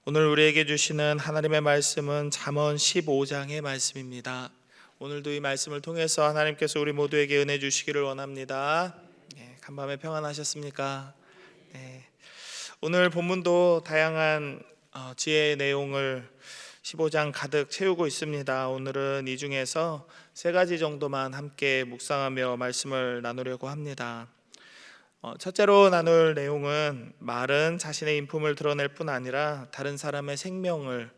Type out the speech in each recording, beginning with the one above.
오늘 우리에게 주시는 하나님의 말씀은 잠언 15장의 말씀입니다. 오늘도 이 말씀을 통해서 하나님께서 우리 모두에게 은혜 주시기를 원합니다. 간밤에 평안하셨습니까? 오늘 본문도 다양한 지혜의 내용을 15장 가득 채우고 있습니다. 오늘은 이 중에서 세 가지 정도만 함께 묵상하며 말씀을 나누려고 합니다. 첫째로 나눌 내용은 말은 자신의 인품을 드러낼 뿐 아니라 다른 사람의 생명을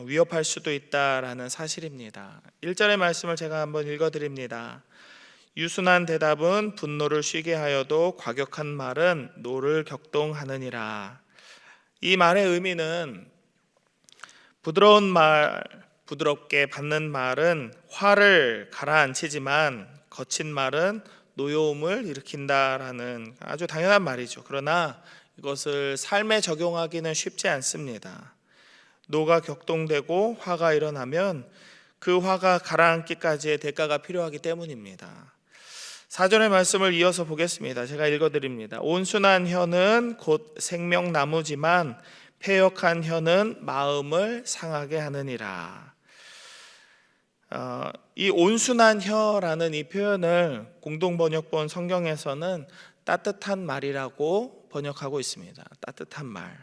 위협할 수도 있다라는 사실입니다. 1절의 말씀을 제가 한번 읽어드립니다. 유순한 대답은 분노를 쉬게 하여도 과격한 말은 노를 격동하느니라. 이 말의 의미는 부드러운 말, 부드럽게 받는 말은 화를 가라앉히지만 거친 말은 노여움을 일으킨다라는 아주 당연한 말이죠. 그러나 이것을 삶에 적용하기는 쉽지 않습니다. 노가 격동되고 화가 일어나면 그 화가 가라앉기까지의 대가가 필요하기 때문입니다. 4절의 말씀을 이어서 보겠습니다. 제가 읽어드립니다. 온순한 혀는 곧 생명나무지만 패역한 혀는 마음을 상하게 하느니라. 이 온순한 혀라는 이 표현을 공동번역본 성경에서는 따뜻한 말이라고 번역하고 있습니다. 따뜻한 말.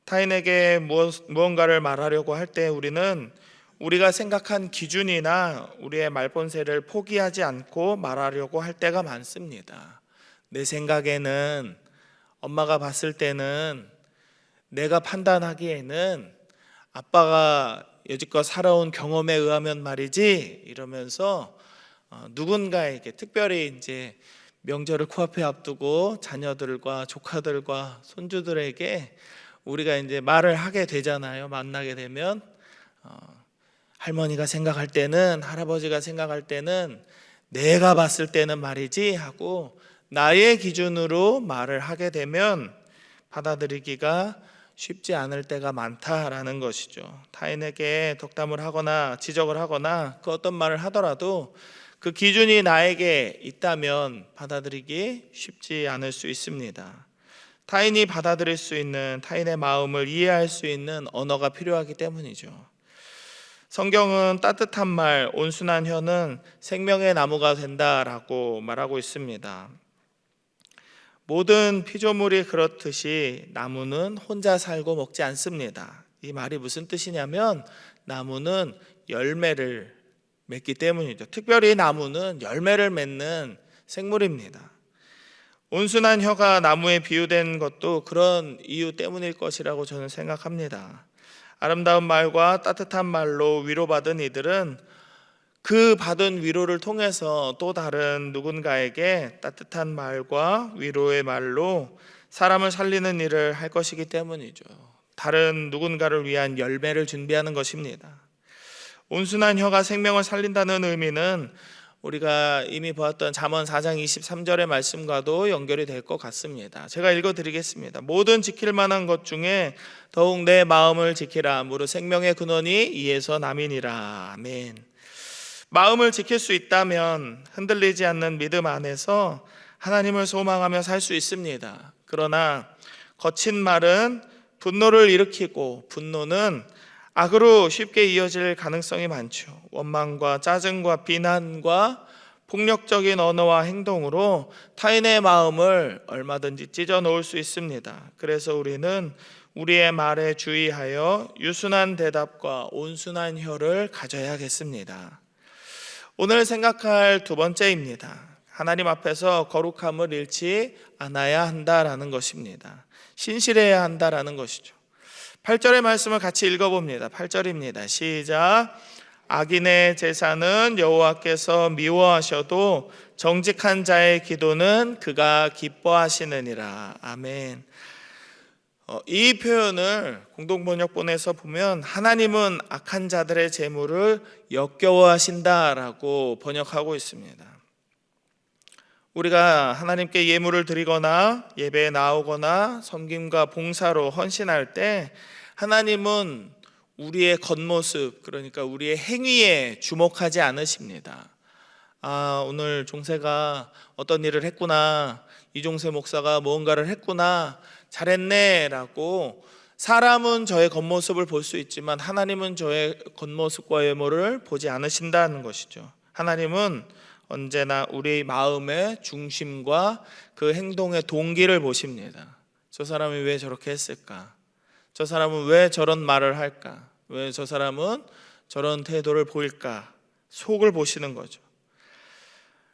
타인에게 무언가를 말하려고 할 때 우리는 우리가 생각한 기준이나 우리의 말본세를 포기하지 않고 말하려고 할 때가 많습니다. 내 생각에는, 엄마가 봤을 때는, 내가 판단하기에는, 아빠가 여지껏 살아온 경험에 의하면 말이지, 이러면서 누군가에게, 특별히 이제 명절을 코앞에 앞두고 자녀들과 조카들과 손주들에게 우리가 이제 말을 하게 되잖아요. 만나게 되면 할머니가 생각할 때는, 할아버지가 생각할 때는, 내가 봤을 때는 말이지 하고 나의 기준으로 말을 하게 되면 받아들이기가 쉽지 않을 때가 많다라는 것이죠. 타인에게 덕담을 하거나 지적을 하거나 그 어떤 말을 하더라도 그 기준이 나에게 있다면 받아들이기 쉽지 않을 수 있습니다. 타인이 받아들일 수 있는, 타인의 마음을 이해할 수 있는 언어가 필요하기 때문이죠. 성경은 따뜻한 말, 온순한 혀는 생명의 나무가 된다라고 말하고 있습니다. 모든 피조물이 그렇듯이 나무는 혼자 살고 먹지 않습니다. 이 말이 무슨 뜻이냐면 나무는 열매를 맺기 때문이죠. 특별히 나무는 열매를 맺는 생물입니다. 온순한 혀가 나무에 비유된 것도 그런 이유 때문일 것이라고 저는 생각합니다. 아름다운 말과 따뜻한 말로 위로받은 이들은 그 받은 위로를 통해서 또 다른 누군가에게 따뜻한 말과 위로의 말로 사람을 살리는 일을 할 것이기 때문이죠. 다른 누군가를 위한 열매를 준비하는 것입니다. 온순한 혀가 생명을 살린다는 의미는 우리가 이미 보았던 잠언 4장 23절의 말씀과도 연결이 될 것 같습니다. 제가 읽어드리겠습니다. 모든 지킬 만한 것 중에 더욱 내 마음을 지키라. 무릇 생명의 근원이 이에서 남이니라. 아멘. 마음을 지킬 수 있다면 흔들리지 않는 믿음 안에서 하나님을 소망하며 살 수 있습니다. 그러나 거친 말은 분노를 일으키고 분노는 악으로 쉽게 이어질 가능성이 많죠. 원망과 짜증과 비난과 폭력적인 언어와 행동으로 타인의 마음을 얼마든지 찢어 놓을 수 있습니다. 그래서 우리는 우리의 말에 주의하여 유순한 대답과 온순한 혀를 가져야겠습니다. 오늘 생각할 두 번째입니다. 하나님 앞에서 거룩함을 잃지 않아야 한다라는 것입니다. 신실해야 한다라는 것이죠. 8절의 말씀을 같이 읽어봅니다. 8절입니다. 시작. 악인의 제사는 여호와께서 미워하셔도 정직한 자의 기도는 그가 기뻐하시느니라. 아멘. 이 표현을 공동번역본에서 보면 하나님은 악한 자들의 재물을 역겨워하신다라고 번역하고 있습니다. 우리가 하나님께 예물을 드리거나 예배에 나오거나 섬김과 봉사로 헌신할 때 하나님은 우리의 겉모습, 그러니까 우리의 행위에 주목하지 않으십니다. 오늘 종세가 어떤 일을 했구나, 이종세 목사가 무언가를 했구나, 잘했네 라고 사람은 저의 겉모습을 볼 수 있지만 하나님은 저의 겉모습과 외모를 보지 않으신다는 것이죠. 하나님은 언제나 우리 마음의 중심과 그 행동의 동기를 보십니다. 저 사람이 왜 저렇게 했을까? 저 사람은 왜 저런 말을 할까? 왜 저 사람은 저런 태도를 보일까? 속을 보시는 거죠.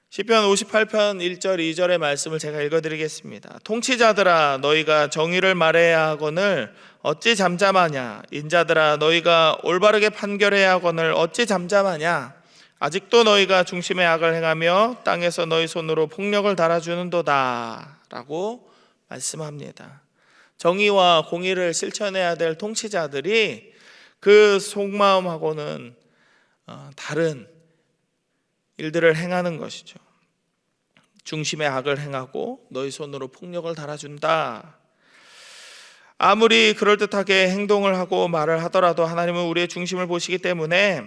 시편 58편 1절 2절의 말씀을 제가 읽어드리겠습니다. 통치자들아 너희가 정의를 말해야 하거늘 어찌 잠잠하냐? 인자들아 너희가 올바르게 판결해야 하거늘 어찌 잠잠하냐? 아직도 너희가 중심의 악을 행하며 땅에서 너희 손으로 폭력을 달아주는도다 라고 말씀합니다. 정의와 공의를 실천해야 될 통치자들이 그 속마음하고는 다른 일들을 행하는 것이죠. 중심의 악을 행하고 너희 손으로 폭력을 달아준다. 아무리 그럴듯하게 행동을 하고 말을 하더라도 하나님은 우리의 중심을 보시기 때문에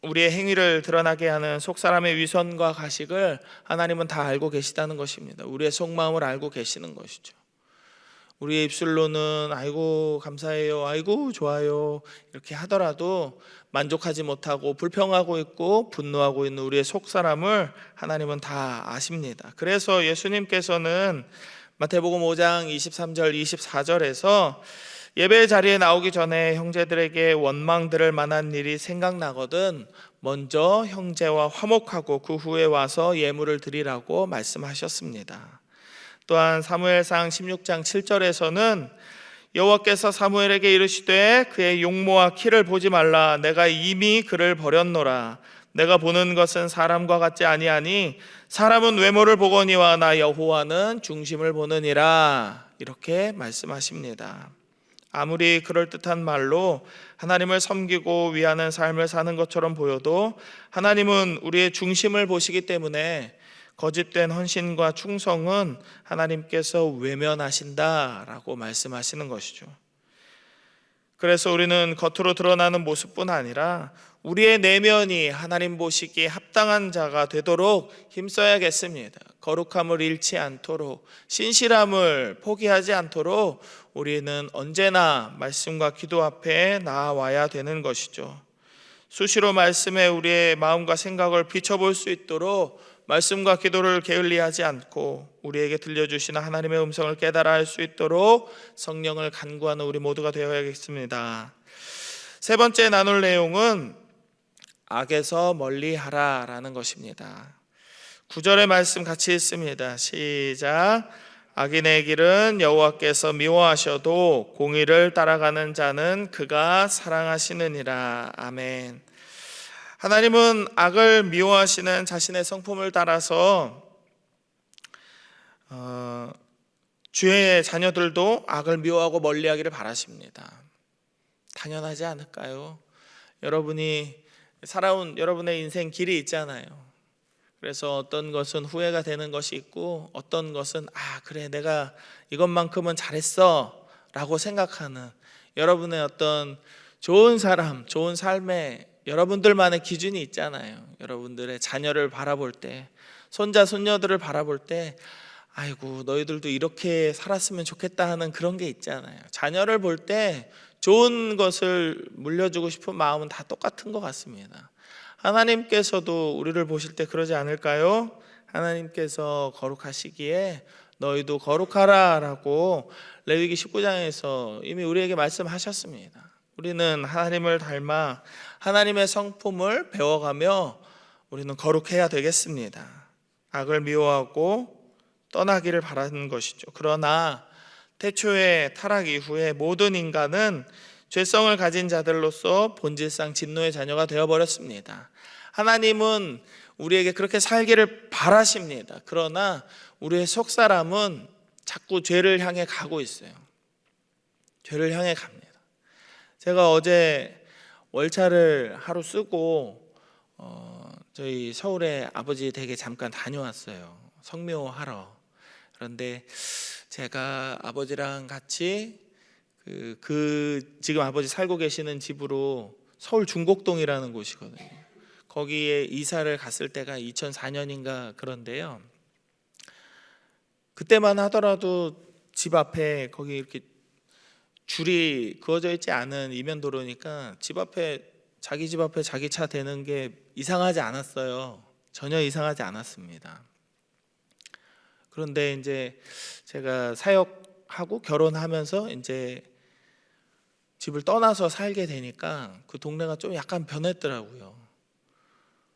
우리의 행위를 드러나게 하는 속사람의 위선과 가식을 하나님은 다 알고 계시다는 것입니다. 우리의 속마음을 알고 계시는 것이죠. 우리의 입술로는 아이고 감사해요, 아이고 좋아요 이렇게 하더라도 만족하지 못하고 불평하고 있고 분노하고 있는 우리의 속사람을 하나님은 다 아십니다. 그래서 예수님께서는 마태복음 5장 23절 24절에서 예배 자리에 나오기 전에 형제들에게 원망들을 만한 일이 생각나거든 먼저 형제와 화목하고 그 후에 와서 예물을 드리라고 말씀하셨습니다. 또한 사무엘상 16장 7절에서는 여호와께서 사무엘에게 이르시되 그의 용모와 키를 보지 말라. 내가 이미 그를 버렸노라. 내가 보는 것은 사람과 같지 아니하니 사람은 외모를 보거니와 나 여호와는 중심을 보느니라. 이렇게 말씀하십니다. 아무리 그럴듯한 말로 하나님을 섬기고 위하는 삶을 사는 것처럼 보여도 하나님은 우리의 중심을 보시기 때문에 거짓된 헌신과 충성은 하나님께서 외면하신다라고 말씀하시는 것이죠. 그래서 우리는 겉으로 드러나는 모습뿐 아니라 우리의 내면이 하나님 보시기에 합당한 자가 되도록 힘써야겠습니다. 거룩함을 잃지 않도록, 신실함을 포기하지 않도록 우리는 언제나 말씀과 기도 앞에 나아와야 되는 것이죠. 수시로 말씀에 우리의 마음과 생각을 비춰볼 수 있도록 말씀과 기도를 게을리하지 않고 우리에게 들려주시는 하나님의 음성을 깨달아 할 수 있도록 성령을 간구하는 우리 모두가 되어야겠습니다. 세 번째 나눌 내용은 악에서 멀리하라 라는 것입니다. 9절의 말씀 같이 읽습니다. 시작. 악인의 길은 여호와께서 미워하셔도 공의를 따라가는 자는 그가 사랑하시느니라. 아멘. 하나님은 악을 미워하시는 자신의 성품을 따라서 주의 자녀들도 악을 미워하고 멀리하기를 바라십니다. 당연하지 않을까요? 여러분이 살아온 여러분의 인생 길이 있잖아요. 그래서 어떤 것은 후회가 되는 것이 있고 어떤 것은 그래 내가 이것만큼은 잘했어 라고 생각하는 여러분의 어떤 좋은 사람, 좋은 삶의 여러분들만의 기준이 있잖아요. 여러분들의 자녀를 바라볼 때, 손자, 손녀들을 바라볼 때 아이고 너희들도 이렇게 살았으면 좋겠다 하는 그런 게 있잖아요. 자녀를 볼 때 좋은 것을 물려주고 싶은 마음은 다 똑같은 것 같습니다. 하나님께서도 우리를 보실 때 그러지 않을까요? 하나님께서 거룩하시기에 너희도 거룩하라 라고 레위기 19장에서 이미 우리에게 말씀하셨습니다. 우리는 하나님을 닮아 하나님의 성품을 배워가며 우리는 거룩해야 되겠습니다. 악을 미워하고 떠나기를 바라는 것이죠. 그러나 태초의 타락 이후에 모든 인간은 죄성을 가진 자들로서 본질상 진노의 자녀가 되어버렸습니다. 하나님은 우리에게 그렇게 살기를 바라십니다. 그러나 우리의 속사람은 자꾸 죄를 향해 가고 있어요. 죄를 향해 갑니다. 제가 어제 월차를 하루 쓰고 저희 서울에 아버지 댁에 잠깐 다녀왔어요. 성묘하러. 그런데 제가 아버지랑 같이 지금 아버지 살고 계시는 집으로 서울 중곡동이라는 곳이거든요. 거기에 이사를 갔을 때가 2004년인가 그런데요. 그때만 하더라도 집 앞에 거기 이렇게 줄이 그어져 있지 않은 이면도로니까 자기 집 앞에 자기 차 대는 게 이상하지 않았어요. 전혀 이상하지 않았습니다. 그런데 이제 제가 사역하고 결혼하면서 이제 집을 떠나서 살게 되니까 그 동네가 좀 약간 변했더라고요.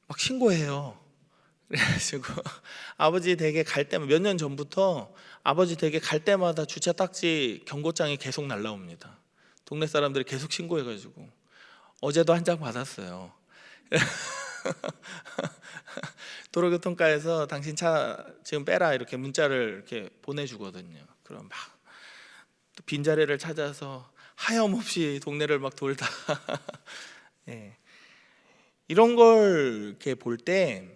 막 신고해요. 그래가지고 아버지 댁에 갈 때마다, 몇 년 전부터 아버지 댁에 갈 때마다 주차 딱지 경고장이 계속 날라옵니다. 동네 사람들이 계속 신고해가지고 어제도 한 장 받았어요. 도로교통과에서 당신 차 지금 빼라 이렇게 문자를 이렇게 보내주거든요. 그럼 막 또 빈자리를 찾아서 하염없이 동네를 막 돌다 예. 이런 걸 이렇게 볼 때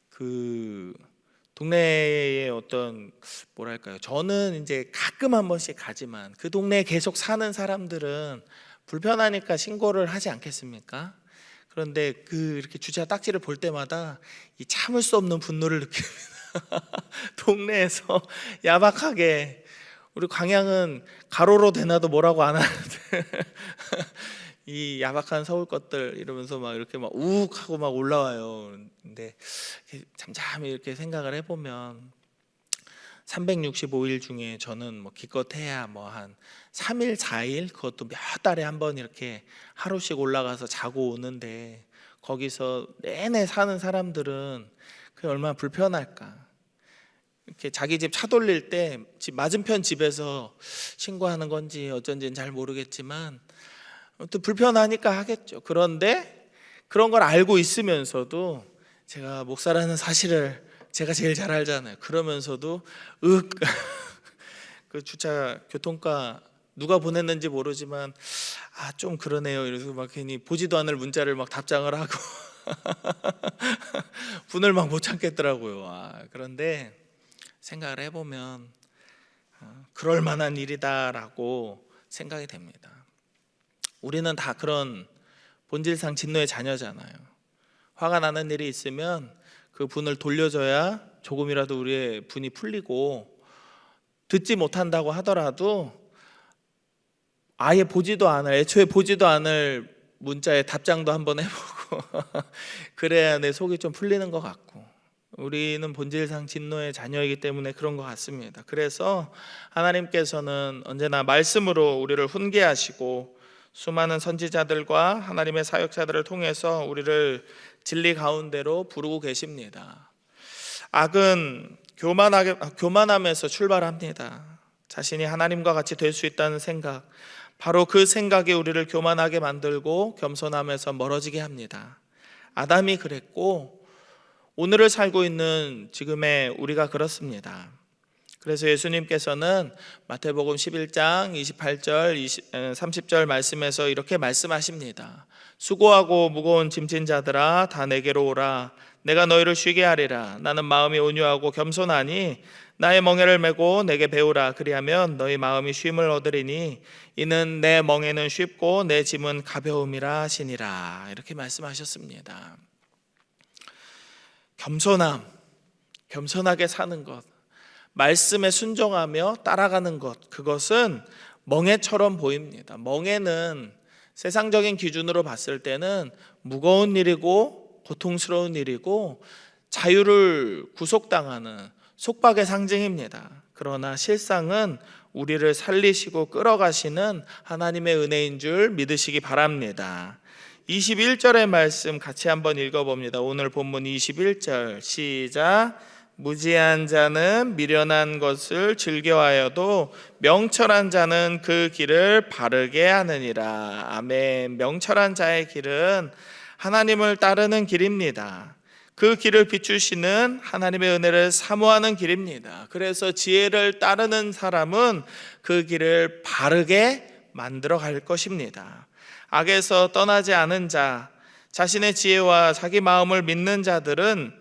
그 동네의 어떤 뭐랄까요? 저는 이제 가끔 한 번씩 가지만 그 동네에 계속 사는 사람들은 불편하니까 신고를 하지 않겠습니까? 그런데 이렇게 주차 딱지를 볼 때마다 이 참을 수 없는 분노를 느낍니다. 동네에서 야박하게, 우리 광양은 가로로 대놔도 뭐라고 안 하는데 이 야박한 서울 것들 이러면서 막 이렇게 막 우욱하고 막 올라와요. 근데 잠잠히 이렇게 생각을 해보면 365일 중에 저는 뭐 기껏해야 뭐 한 3일 4일, 그것도 몇 달에 한 번 이렇게 하루씩 올라가서 자고 오는데 거기서 내내 사는 사람들은 그게 얼마나 불편할까. 이렇게 자기 집 차 돌릴 때 집 맞은편 집에서 신고하는 건지 어쩐지는 잘 모르겠지만 아무튼 불편하니까 하겠죠. 그런데 그런 걸 알고 있으면서도, 제가 목사라는 사실을 제가 제일 잘 알잖아요. 그러면서도 그 주차 교통과 누가 보냈는지 모르지만 좀 그러네요. 이래서 막 괜히 보지도 않을 문자를 막 답장을 하고 분을 막 못 참겠더라고요. 그런데 생각을 해보면 그럴 만한 일이다라고 생각이 됩니다. 우리는 다 그런 본질상 진노의 자녀잖아요. 화가 나는 일이 있으면 그 분을 돌려줘야 조금이라도 우리의 분이 풀리고, 듣지 못한다고 하더라도 아예 애초에 보지도 않을 문자에 답장도 한번 해보고 그래야 내 속이 좀 풀리는 것 같고, 우리는 본질상 진노의 자녀이기 때문에 그런 것 같습니다. 그래서 하나님께서는 언제나 말씀으로 우리를 훈계하시고 수많은 선지자들과 하나님의 사역자들을 통해서 우리를 진리 가운데로 부르고 계십니다. 악은 교만함에서 출발합니다. 자신이 하나님과 같이 될 수 있다는 생각, 바로 그 생각이 우리를 교만하게 만들고 겸손함에서 멀어지게 합니다. 아담이 그랬고 오늘을 살고 있는 지금의 우리가 그렇습니다. 그래서 예수님께서는 마태복음 11장 28절 30절 말씀에서 이렇게 말씀하십니다. 수고하고 무거운 짐진 자들아 다 내게로 오라. 내가 너희를 쉬게 하리라. 나는 마음이 온유하고 겸손하니 나의 멍에를 메고 내게 배우라. 그리하면 너희 마음이 쉼을 얻으리니 이는 내 멍에는 쉽고 내 짐은 가벼움이라 하시니라. 이렇게 말씀하셨습니다. 겸손하게 사는 것, 말씀에 순종하며 따라가는 것, 그것은 멍에처럼 보입니다. 멍에는 세상적인 기준으로 봤을 때는 무거운 일이고 고통스러운 일이고 자유를 구속당하는 속박의 상징입니다. 그러나 실상은 우리를 살리시고 끌어가시는 하나님의 은혜인 줄 믿으시기 바랍니다. 21절의 말씀 같이 한번 읽어봅니다. 오늘 본문 21절 시작. 무지한 자는 미련한 것을 즐겨하여도 명철한 자는 그 길을 바르게 하느니라. 아멘. 명철한 자의 길은 하나님을 따르는 길입니다. 그 길을 비추시는 하나님의 은혜를 사모하는 길입니다. 그래서 지혜를 따르는 사람은 그 길을 바르게 만들어 갈 것입니다. 악에서 떠나지 않은 자, 자신의 지혜와 자기 마음을 믿는 자들은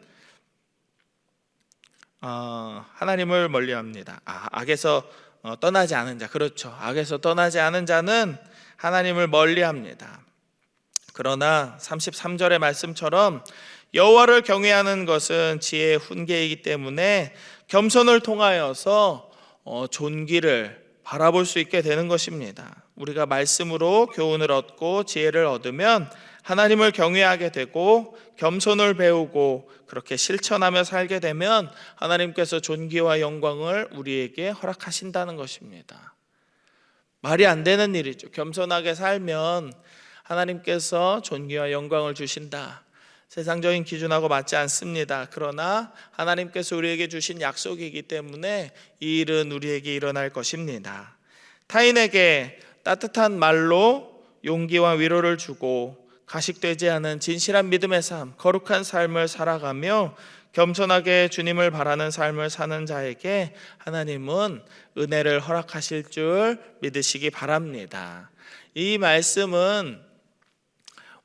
하나님을 멀리합니다. 악에서 떠나지 않은 자, 그렇죠. 악에서 떠나지 않은 자는 하나님을 멀리합니다. 그러나 33절의 말씀처럼 여호와를 경외하는 것은 지혜의 훈계이기 때문에 겸손을 통하여서 존귀를 바라볼 수 있게 되는 것입니다. 우리가 말씀으로 교훈을 얻고 지혜를 얻으면 하나님을 경외하게 되고 겸손을 배우고 그렇게 실천하며 살게 되면 하나님께서 존귀와 영광을 우리에게 허락하신다는 것입니다. 말이 안 되는 일이죠. 겸손하게 살면 하나님께서 존귀와 영광을 주신다. 세상적인 기준하고 맞지 않습니다. 그러나 하나님께서 우리에게 주신 약속이기 때문에 이 일은 우리에게 일어날 것입니다. 타인에게 따뜻한 말로 용기와 위로를 주고 가식되지 않은 진실한 믿음의 삶, 거룩한 삶을 살아가며 겸손하게 주님을 바라는 삶을 사는 자에게 하나님은 은혜를 허락하실 줄 믿으시기 바랍니다. 이 말씀은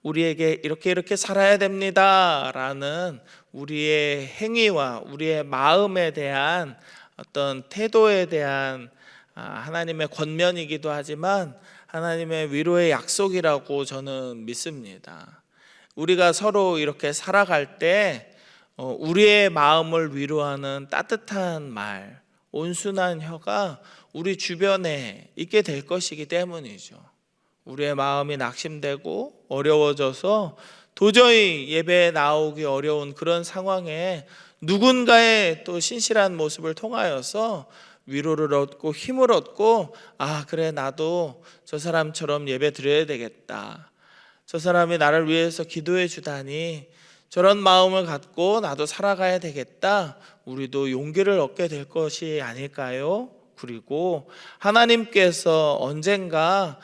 우리에게 이렇게 살아야 됩니다 라는 우리의 행위와 우리의 마음에 대한 어떤 태도에 대한 하나님의 권면이기도 하지만 하나님의 위로의 약속이라고 저는 믿습니다. 우리가 서로 이렇게 살아갈 때 우리의 마음을 위로하는 따뜻한 말, 온순한 혀가 우리 주변에 있게 될 것이기 때문이죠. 우리의 마음이 낙심되고 어려워져서 도저히 예배에 나오기 어려운 그런 상황에 누군가의 또 신실한 모습을 통하여서 위로를 얻고 힘을 얻고 그래 나도 저 사람처럼 예배 드려야 되겠다. 저 사람이 나를 위해서 기도해 주다니 저런 마음을 갖고 나도 살아가야 되겠다. 우리도 용기를 얻게 될 것이 아닐까요? 그리고 하나님께서 언젠가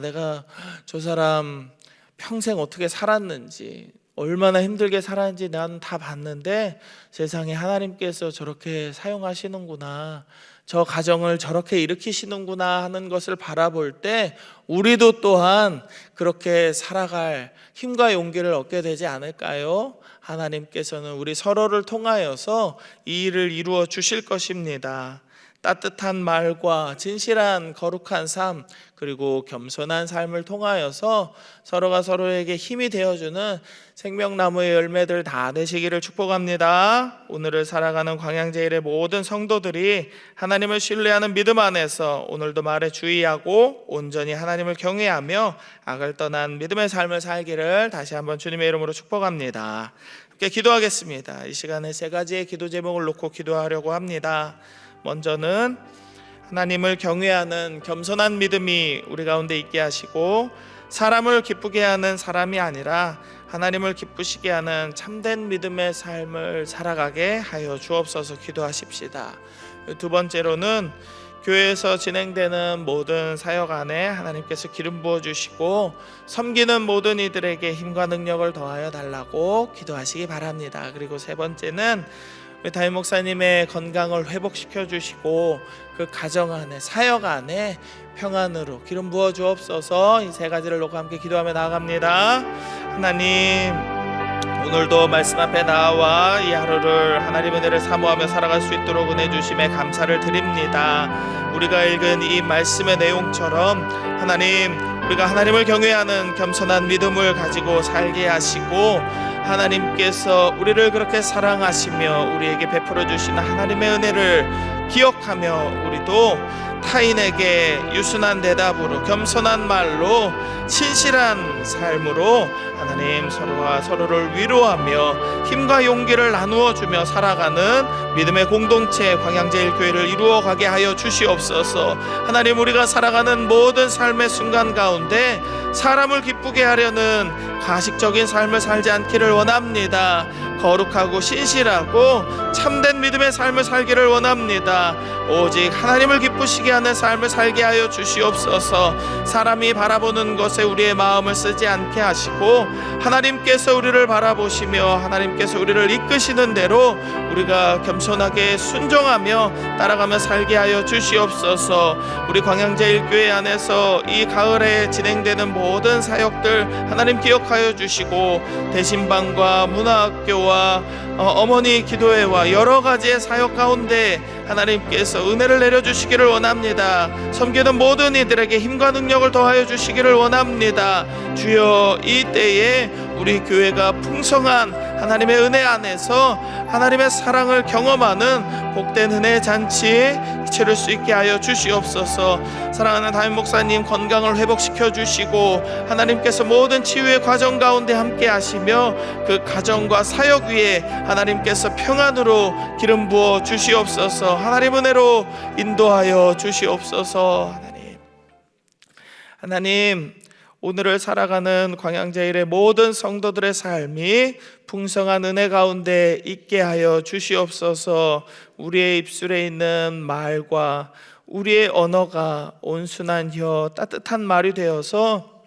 내가 저 사람 평생 어떻게 살았는지 얼마나 힘들게 살았는지 난 다 봤는데 세상에 하나님께서 저렇게 사용하시는구나, 저 가정을 저렇게 일으키시는구나 하는 것을 바라볼 때 우리도 또한 그렇게 살아갈 힘과 용기를 얻게 되지 않을까요? 하나님께서는 우리 서로를 통하여서 이 일을 이루어 주실 것입니다. 따뜻한 말과 진실한 거룩한 삶 그리고 겸손한 삶을 통하여서 서로가 서로에게 힘이 되어주는 생명나무의 열매들 다 되시기를 축복합니다. 오늘을 살아가는 광양제일의 모든 성도들이 하나님을 신뢰하는 믿음 안에서 오늘도 말에 주의하고 온전히 하나님을 경외하며 악을 떠난 믿음의 삶을 살기를 다시 한번 주님의 이름으로 축복합니다. 함께 기도하겠습니다. 이 시간에 세 가지의 기도 제목을 놓고 기도하려고 합니다. 먼저는 하나님을 경외하는 겸손한 믿음이 우리 가운데 있게 하시고 사람을 기쁘게 하는 사람이 아니라 하나님을 기쁘시게 하는 참된 믿음의 삶을 살아가게 하여 주옵소서 기도하십시다. 두 번째로는 교회에서 진행되는 모든 사역 안에 하나님께서 기름 부어주시고 섬기는 모든 이들에게 힘과 능력을 더하여 달라고 기도하시기 바랍니다. 그리고 세 번째는 우리 담임 목사님의 건강을 회복시켜 주시고 그 가정 안에 사역 안에 평안으로 기름 부어 주옵소서. 이 세 가지를 놓고 함께 기도하며 나아갑니다. 하나님, 오늘도 말씀 앞에 나와 이 하루를 하나님의 은혜를 사모하며 살아갈 수 있도록 은혜 주심에 감사를 드립니다. 우리가 읽은 이 말씀의 내용처럼 하나님, 우리가 하나님을 경외하는 겸손한 믿음을 가지고 살게 하시고 하나님께서 우리를 그렇게 사랑하시며 우리에게 베풀어 주시는 하나님의 은혜를 기억하며 우리도 타인에게 유순한 대답으로 겸손한 말로 신실한 삶으로 하나님 서로와 서로를 위로하며 힘과 용기를 나누어 주며 살아가는 믿음의 공동체 광양제일교회를 이루어가게 하여 주시옵소서. 하나님, 우리가 살아가는 모든 삶의 순간 가운데 사람을 기쁘게 하려는 가식적인 삶을 살지 않기를 원합니다. 거룩하고 신실하고 참된 믿음의 삶을 살기를 원합니다. 오직 하나님을 기쁘시게 하는 삶을 살게 하여 주시옵소서. 사람이 바라보는 것에 우리의 마음을 쓰지 않게 하시고 하나님께서 우리를 바라보시며 하나님께서 우리를 이끄시는 대로 우리가 겸손하게 순종하며 따라가며 살게 하여 주시옵소서. 우리 광양제일교회 안에서 이 가을에 진행되는 모든 사역들 하나님 기억하여 주시고 대신방과 문화학교와 어머니 기도회와 여러 가지의 사역 가운데 하나님께서 은혜를 내려주시기를 원합니다. 섬기는 모든 이들에게 힘과 능력을 더하여 주시기를 원합니다. 주여, 이 때에 우리 교회가 풍성한 하나님의 은혜 안에서 하나님의 사랑을 경험하는 복된 은혜의 잔치 되찾을 수 있게 하여 주시옵소서. 사랑하는 담임 목사님 건강을 회복시켜 주시고 하나님께서 모든 치유의 과정 가운데 함께 하시며 그 가정과 사역 위에 하나님께서 평안으로 기름 부어 주시옵소서. 하나님 은혜로 인도하여 주시옵소서. 하나님, 오늘을 살아가는 광양제일의 모든 성도들의 삶이 풍성한 은혜 가운데 있게 하여 주시옵소서. 우리의 입술에 있는 말과 우리의 언어가 온순한 혀, 따뜻한 말이 되어서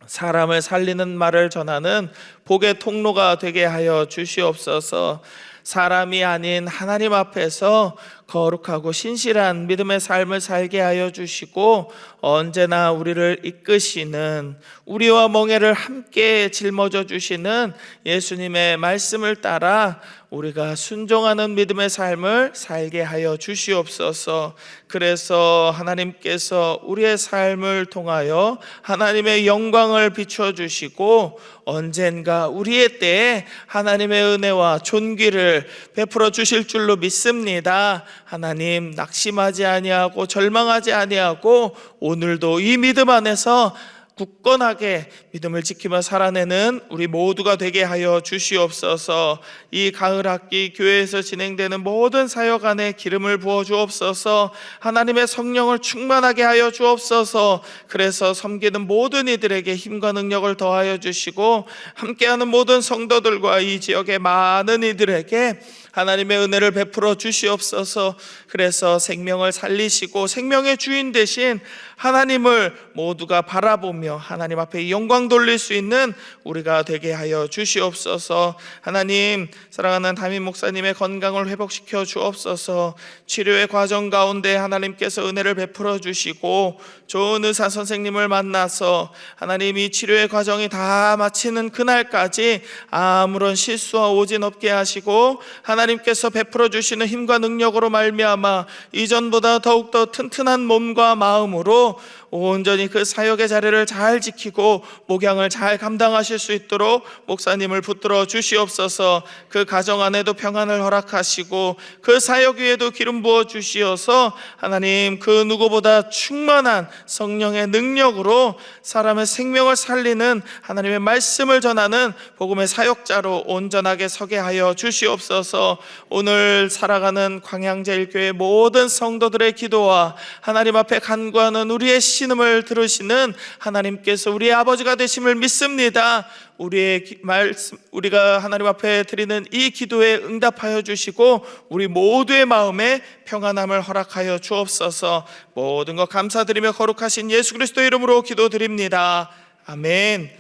사람을 살리는 말을 전하는 복의 통로가 되게 하여 주시옵소서. 사람이 아닌 하나님 앞에서 거룩하고 신실한 믿음의 삶을 살게 하여 주시고 언제나 우리를 이끄시는, 우리와 멍에를 함께 짊어져 주시는 예수님의 말씀을 따라 우리가 순종하는 믿음의 삶을 살게 하여 주시옵소서. 그래서 하나님께서 우리의 삶을 통하여 하나님의 영광을 비춰 주시고 언젠가 우리의 때에 하나님의 은혜와 존귀를 베풀어 주실 줄로 믿습니다. 하나님, 낙심하지 아니하고 절망하지 아니하고 오늘도 이 믿음 안에서 굳건하게 믿음을 지키며 살아내는 우리 모두가 되게 하여 주시옵소서. 이 가을 학기 교회에서 진행되는 모든 사역 안에 기름을 부어 주옵소서. 하나님의 성령을 충만하게 하여 주옵소서. 그래서 섬기는 모든 이들에게 힘과 능력을 더하여 주시고 함께하는 모든 성도들과 이 지역의 많은 이들에게 하나님의 은혜를 베풀어 주시옵소서. 그래서 생명을 살리시고 생명의 주인 되신 하나님을 모두가 바라보며 하나님 앞에 영광 돌릴 수 있는 우리가 되게 하여 주시옵소서. 하나님, 사랑하는 담임 목사님의 건강을 회복시켜 주옵소서. 치료의 과정 가운데 하나님께서 은혜를 베풀어 주시고 좋은 의사 선생님을 만나서 하나님 이 치료의 과정이 다 마치는 그날까지 아무런 실수와 오진 없게 하시고 하나님께서 베풀어 주시는 힘과 능력으로 말미암아 이전보다 더욱더 튼튼한 몸과 마음으로 온전히 그 사역의 자리를 잘 지키고 목양을 잘 감당하실 수 있도록 목사님을 붙들어 주시옵소서. 그 가정 안에도 평안을 허락하시고 그 사역 위에도 기름 부어 주시어서 하나님 그 누구보다 충만한 성령의 능력으로 사람의 생명을 살리는 하나님의 말씀을 전하는 복음의 사역자로 온전하게 서게 하여 주시옵소서. 오늘 살아가는 광양제일교회 모든 성도들의 기도와 하나님 앞에 간구하는 우리의 신음을 들으시는 하나님께서 우리의 아버지가 되심을 믿습니다. 우리가 하나님 앞에 드리는 이 기도에 응답하여 주시고 우리 모두의 마음에 평안함을 허락하여 주옵소서. 모든 것 감사드리며 거룩하신 예수 그리스도의 이름으로 기도드립니다. 아멘.